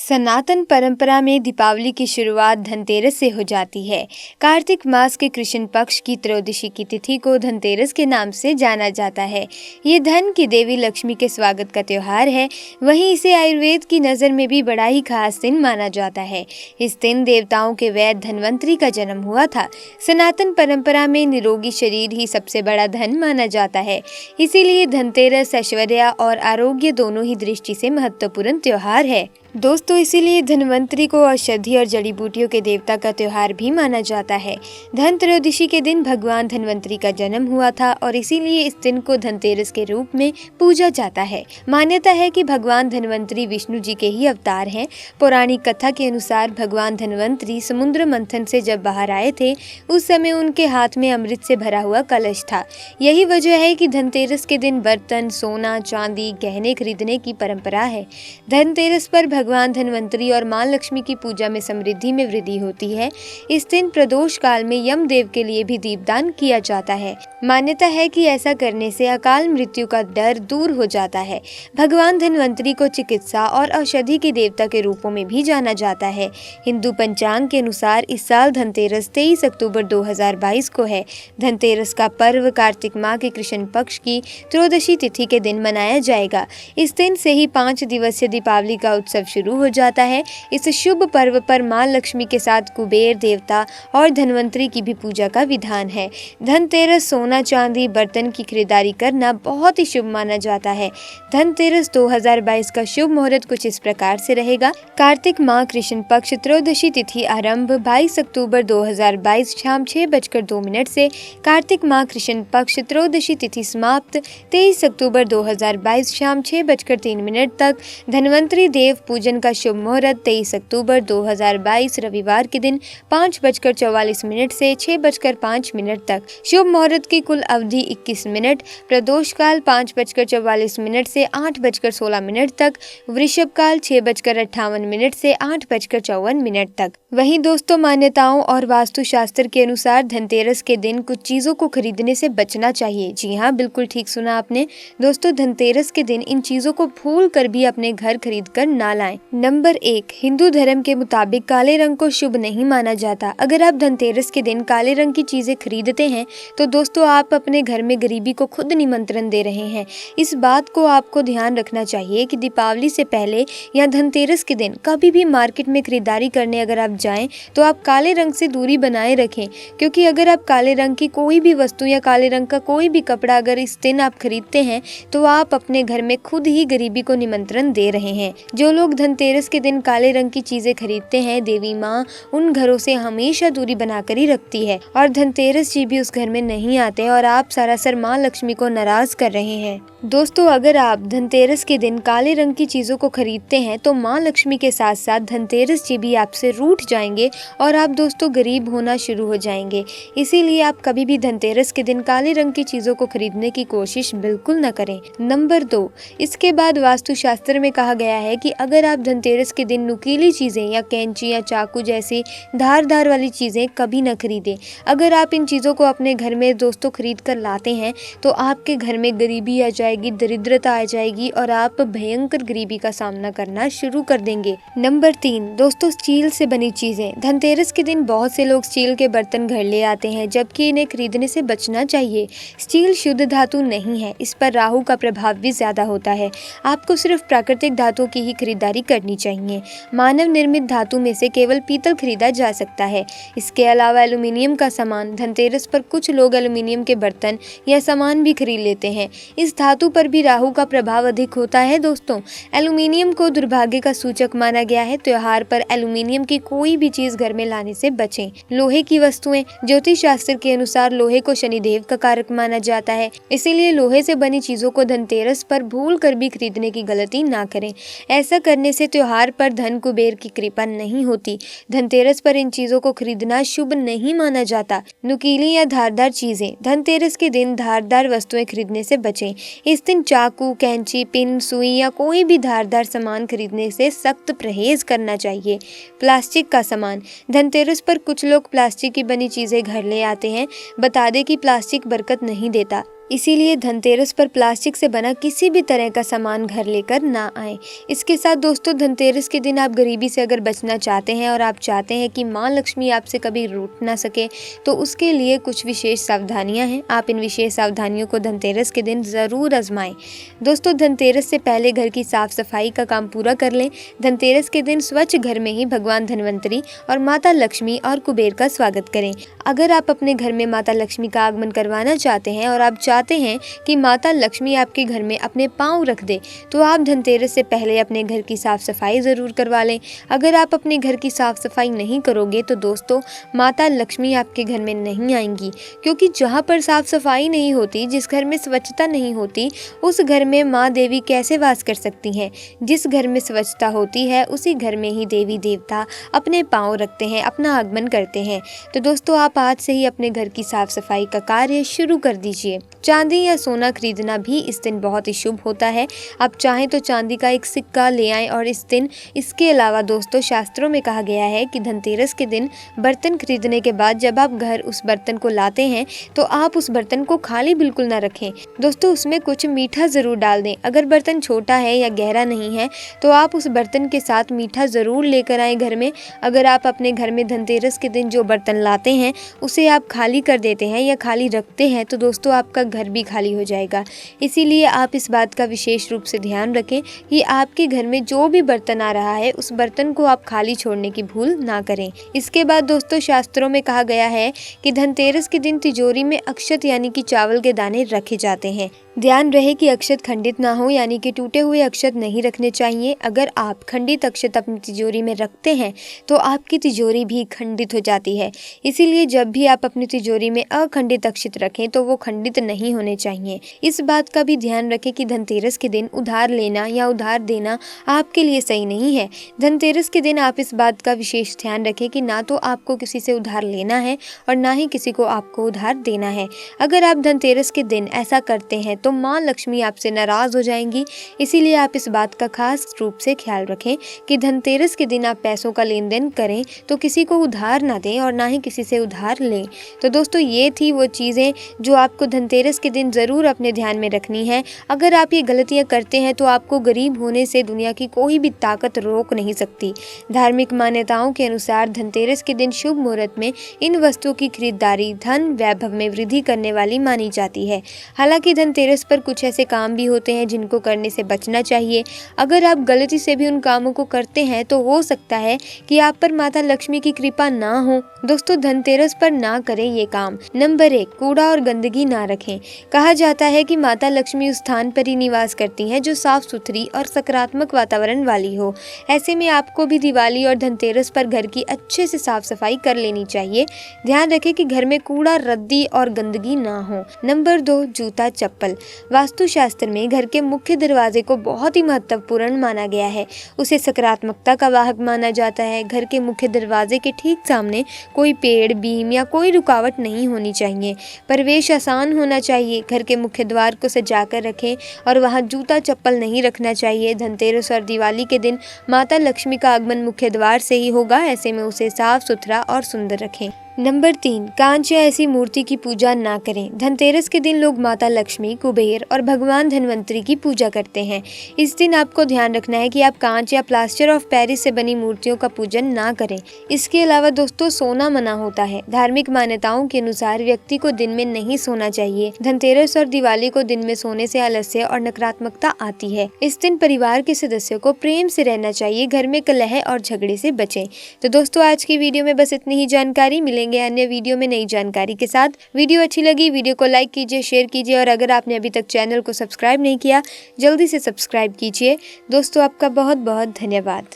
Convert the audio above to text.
सनातन परंपरा में दीपावली की शुरुआत धनतेरस से हो जाती है। कार्तिक मास के कृष्ण पक्ष की त्रयोदशी की तिथि को धनतेरस के नाम से जाना जाता है। ये धन की देवी लक्ष्मी के स्वागत का त्योहार है। वहीं इसे आयुर्वेद की नज़र में भी बड़ा ही खास दिन माना जाता है। इस दिन देवताओं के वैद्य धन्वंतरि का जन्म हुआ था। सनातन परंपरा में निरोगी शरीर ही सबसे बड़ा धन माना जाता है। इसीलिए धनतेरस ऐश्वर्य और आरोग्य दोनों ही दृष्टि से महत्वपूर्ण त्योहार है। दोस्तों, इसीलिए धन्वंतरि को औषधि और जड़ी बूटियों के देवता का त्योहार भी माना जाता है। धन त्रयोदशी के दिन भगवान धन्वंतरि का जन्म हुआ था और इसीलिए इस दिन को धनतेरस के रूप में पूजा जाता है। मान्यता है कि भगवान धन्वंतरि विष्णु जी के ही अवतार हैं। पौराणिक कथा के अनुसार भगवान धन्वंतरि समुद्र मंथन से जब बाहर आए थे, उस समय उनके हाथ में अमृत से भरा हुआ कलश था। यही वजह है कि धनतेरस के दिन बर्तन, सोना, चांदी, गहने खरीदने की परंपरा है। धनतेरस पर भगवान धन्वंतरि और मां लक्ष्मी की पूजा में समृद्धि में वृद्धि होती है। इस दिन प्रदोष काल में यमदेव के लिए भी दीपदान किया जाता है। मान्यता है कि ऐसा करने से अकाल मृत्यु का डर दूर हो जाता है। भगवान धन्वंतरि को चिकित्सा और औषधि के देवता के रूपों में भी जाना जाता है। हिंदू पंचांग के अनुसार इस साल धनतेरस 23 अक्टूबर 2022 को है। धनतेरस का पर्व कार्तिक माह के कृष्ण पक्ष की त्रयोदशी तिथि के दिन मनाया जाएगा। इस दिन से ही 5 दिवसीय दीपावली का उत्सव शुरू हो जाता है। इस शुभ पर्व पर मां लक्ष्मी के साथ कुबेर देवता और धन्वंतरि की भी पूजा का विधान है। धनतेरस सोना, चांदी, बर्तन की खरीदारी करना बहुत ही शुभ माना जाता है। धनतेरस 2022 का शुभ मुहूर्त कुछ इस प्रकार से रहेगा। कार्तिक माह कृष्ण पक्ष त्रयोदशी तिथि आरंभ 22 अक्टूबर 2022 शाम 6:02 से। कार्तिक माह कृष्ण पक्ष त्रयोदशी तिथि समाप्त 23 अक्टूबर 2022 शाम 6:03 तक। धन्वंतरि देव पूजन का शुभ मुहूर्त 23 अक्टूबर 2022 रविवार के दिन 5:44 से 6:05 तक। शुभ मुहूर्त की कुल अवधि 21 मिनट। प्रदोष काल 5:44 से 8:16 तक। वृषभ काल 6:58 से 8:54 तक। वहीं दोस्तों, मान्यताओं और वास्तु शास्त्र के अनुसार धनतेरस के दिन कुछ चीजों को खरीदने से बचना चाहिए। जी हाँ, बिल्कुल ठीक सुना आपने। दोस्तों, धनतेरस के दिन इन चीजों को भूल कर भी अपने घर खरीद कर ना लाएं। नंबर 1, हिंदू धर्म के मुताबिक काले रंग को शुभ नहीं माना जाता। अगर आप धनतेरस के दिन काले रंग की चीजें खरीदते हैं तो दोस्तों, आप अपने घर में गरीबी को खुद निमंत्रण दे रहे हैं। इस बात को आपको ध्यान रखना चाहिए कि दीपावली से पहले या धनतेरस के दिन कभी भी मार्केट में खरीदारी करने अगर आप जाएं तो आप काले रंग से दूरी बनाए रखें, क्योंकि अगर आप काले रंग की कोई भी वस्तु या काले रंग का कोई भी कपड़ा अगर इस दिन आप खरीदते हैं तो आप अपने घर में खुद ही गरीबी को निमंत्रण दे रहे हैं। जो लोग धनतेरस के दिन काले रंग की चीजें खरीदते हैं, देवी माँ उन घरों से हमेशा दूरी बनाकर ही रखती है और धनतेरस जी भी उस घर में नहीं आते और आप सरासर माँ लक्ष्मी को नाराज कर रहे हैं। दोस्तों, अगर आप धनतेरस के दिन काले रंग की चीजों को खरीदते हैं तो माँ लक्ष्मी के साथ साथ धनतेरस जी भी आपसे रूठ जाएंगे और आप दोस्तों गरीब होना शुरू हो जाएंगे। इसीलिए आप कभी भी धनतेरस के दिन काले रंग की चीजों को खरीदने की कोशिश बिल्कुल न करें। नंबर 2, इसके बाद वास्तु शास्त्र में कहा गया है कि अगर आप धनतेरस के दिन नुकीली चीजें या कैंची या चाकू जैसी धारदार वाली चीजें कभी न खरीदें। अगर आप इन चीजों को अपने घर में दोस्तों खरीद कर लाते हैं तो आपके घर में गरीबी आ जाएगी, दरिद्रता आ जाएगी और आप भयंकर गरीबी का सामना करना शुरू कर देंगे। नंबर 3, दोस्तों, स्टील से बनी चीजें। धनतेरस के दिन बहुत से लोग स्टील के बर्तन घर ले आते हैं, जबकि इन्हें खरीदने से बचना चाहिए। स्टील शुद्ध धातु नहीं है, इस पर राहु का प्रभाव भी ज्यादा होता है। आपको सिर्फ प्राकृतिक धातु की ही खरीदारी करनी चाहिए। मानव निर्मित धातु में से केवल पीतल खरीदा जा सकता है। इसके अलावा एल्यूमिनियम का सामान, धनतेरस पर कुछ लोग एल्यूमिनियम के बर्तन या सामान भी खरीद लेते हैं। इस धातु पर भी राहु का प्रभाव अधिक होता है। दोस्तों, एल्यूमिनियम को दुर्भाग्य का सूचक माना गया है। त्योहार पर एल्यूमिनियम की कोई भी चीज घर में लाने से बचें। लोहे की वस्तुएं, ज्योतिष शास्त्र के अनुसार लोहे को शनिदेव का कारक माना जाता है। इसीलिए लोहे से बनी चीजों को धनतेरस पर भूल कर भी खरीदने की गलती ना करें। ऐसा करने से त्योहार पर धन कुबेर की कृपा नहीं होती। धनतेरस पर इन चीजों को खरीदना शुभ नहीं माना जाता। नुकीली या धारदार चीजें, धनतेरस के दिन धारदार वस्तुएं खरीदने से बचें। इस दिन चाकू, कैंची, पिन, सुई या कोई भी धारदार सामान खरीदने से सख्त परहेज करना चाहिए। प्लास्टिक का सामान, धनतेरस पर कुछ लोग प्लास्टिक की बनी चीजें घर ले आते हैं। बता दें कि प्लास्टिक बरकत नहीं देता। इसीलिए धनतेरस पर प्लास्टिक से बना किसी भी तरह का सामान घर लेकर ना आए। इसके साथ दोस्तों, धनतेरस के दिन आप गरीबी से अगर बचना चाहते हैं और आप चाहते हैं कि माँ लक्ष्मी आपसे कभी रूठ ना सके, तो उसके लिए कुछ विशेष सावधानियां हैं। आप इन विशेष सावधानियों को धनतेरस के दिन ज़रूर आजमाएं। दोस्तों, धनतेरस से पहले घर की साफ सफाई का काम पूरा कर लें। धनतेरस के दिन स्वच्छ घर में ही भगवान धनवंतरी और माता लक्ष्मी और कुबेर का स्वागत करें। अगर आप अपने घर में माता लक्ष्मी का आगमन करवाना चाहते हैं और आप चाहते हैं कि माता लक्ष्मी आपके घर में अपने पांव रख दे, तो आप धनतेरस से पहले अपने घर की साफ सफाई ज़रूर करवा लें। अगर आप अपने घर की साफ सफाई नहीं करोगे तो दोस्तों, माता लक्ष्मी आपके घर में नहीं आएंगी, क्योंकि जहाँ पर साफ सफाई नहीं होती, जिस घर में स्वच्छता नहीं होती, उस घर में माँ देवी कैसे वास कर सकती हैं। जिस घर में स्वच्छता होती है उसी घर में ही देवी देवता अपने पांव रखते हैं, अपना आगमन करते हैं। तो दोस्तों, आप आज से ही अपने घर की साफ सफाई का कार्य शुरू कर दीजिए। चांदी या सोना खरीदना भी इस दिन बहुत ही शुभ होता है। आप चाहें तो चांदी का एक सिक्का ले आएं और इस दिन, इसके अलावा दोस्तों, शास्त्रों में कहा गया है कि धनतेरस के दिन बर्तन खरीदने के बाद जब आप घर उस बर्तन को लाते हैं तो आप उस बर्तन को खाली बिल्कुल ना रखें। दोस्तों, उसमें कुछ मीठा ज़रूर डाल दें। अगर बर्तन छोटा है या गहरा नहीं है तो आप उस बर्तन के साथ मीठा ज़रूर लेकर आएँ घर में। अगर आप अपने घर में धनतेरस के दिन जो बर्तन लाते हैं उसे आप खाली कर देते हैं या खाली रखते हैं तो दोस्तों, आपका घर भी खाली हो जाएगा। इसीलिए आप इस बात का विशेष रूप से ध्यान रखें कि आपके घर में जो भी बर्तन आ रहा है उस बर्तन को आप खाली छोड़ने की भूल ना करें। इसके बाद दोस्तों, शास्त्रों में कहा गया है कि धनतेरस के दिन तिजोरी में अक्षत यानी कि चावल के दाने रखे जाते हैं। ध्यान रहे कि अक्षत खंडित ना हो, यानी कि टूटे हुए अक्षत नहीं रखने चाहिए। अगर आप खंडित अक्षत अपनी तिजोरी में रखते हैं तो आपकी तिजोरी भी खंडित हो जाती है। इसीलिए जब भी आप अपनी तिजोरी में अखंडित अक्षत रखें तो वो खंडित नहीं होने चाहिए। इस बात का भी ध्यान रखें कि धनतेरस के दिन उधार लेना या उधार देना आपके लिए सही नहीं है। धनतेरस के दिन आप इस बात का विशेष ध्यान रखें कि ना तो आपको किसी से उधार लेना है और ना ही किसी को आपको उधार देना है। अगर आप धनतेरस के दिन ऐसा करते हैं तो माँ लक्ष्मी आपसे नाराज हो जाएंगी। इसीलिए आप इस बात का खास रूप से ख्याल रखें कि धनतेरस के दिन आप पैसों का लेन देन करें तो किसी को उधार ना दें और ना ही किसी से उधार लें। तो दोस्तों, ये थी वो चीज़ें जो आपको धनतेरस के दिन ज़रूर अपने ध्यान में रखनी है। अगर आप ये गलतियाँ करते हैं तो आपको गरीब होने से दुनिया की कोई भी ताकत रोक नहीं सकती। धार्मिक मान्यताओं के अनुसार धनतेरस के दिन शुभ मुहूर्त में इन वस्तुओं की खरीदारी धन वैभव में वृद्धि करने वाली मानी जाती है। हालांकि धनतेरस पर कुछ ऐसे काम भी होते हैं जिनको करने से बचना चाहिए। अगर आप गलती से भी उन कामों को करते हैं तो हो सकता है कि आप पर माता लक्ष्मी की कृपा ना हो। दोस्तों, धनतेरस पर ना करें ये काम। नंबर 1, कूड़ा और गंदगी ना रखें। कहा जाता है कि माता लक्ष्मी उस स्थान पर ही निवास करती हैं जो साफ सुथरी और सकारात्मक वातावरण वाली हो। ऐसे में आपको भी दिवाली और धनतेरस पर घर की अच्छे से साफ सफाई कर लेनी चाहिए। ध्यान रखें कि घर में कूड़ा, रद्दी और गंदगी ना हो। नंबर 2, जूता चप्पल। वास्तुशास्त्र में घर के मुख्य दरवाजे को बहुत ही महत्वपूर्ण माना गया है। उसे सकारात्मकता का वाहक माना जाता है। घर के मुख्य दरवाजे के ठीक सामने कोई पेड़, बीम या कोई रुकावट नहीं होनी चाहिए। प्रवेश आसान होना चाहिए। घर के मुख्य द्वार को सजाकर रखें और वहां जूता चप्पल नहीं रखना चाहिए। धनतेरस और दिवाली के दिन माता लक्ष्मी का आगमन मुख्य द्वार से ही होगा। ऐसे में उसे साफ सुथरा और सुंदर रखें। नंबर 3, कांच या ऐसी मूर्ति की पूजा ना करें। धनतेरस के दिन लोग माता लक्ष्मी, कुबेर और भगवान धनवंतरी की पूजा करते हैं। इस दिन आपको ध्यान रखना है कि आप कांच या प्लास्टर ऑफ पेरिस से बनी मूर्तियों का पूजन ना करें। इसके अलावा दोस्तों, सोना मना होता है। धार्मिक मान्यताओं के अनुसार व्यक्ति को दिन में नहीं सोना चाहिए। धनतेरस और दिवाली को दिन में सोने से आलस्य और नकारात्मकता आती है। इस दिन परिवार के सदस्यों को प्रेम से रहना चाहिए। घर में कलह और झगड़े से बचें। तो दोस्तों, आज की वीडियो में बस इतनी ही जानकारी। मिलेंगे अन्य वीडियो में नई जानकारी के साथ। वीडियो अच्छी लगी, वीडियो को लाइक कीजिए, शेयर कीजिए और अगर आपने अभी तक चैनल को सब्सक्राइब नहीं किया, जल्दी से सब्सक्राइब कीजिए। दोस्तों, आपका बहुत बहुत धन्यवाद।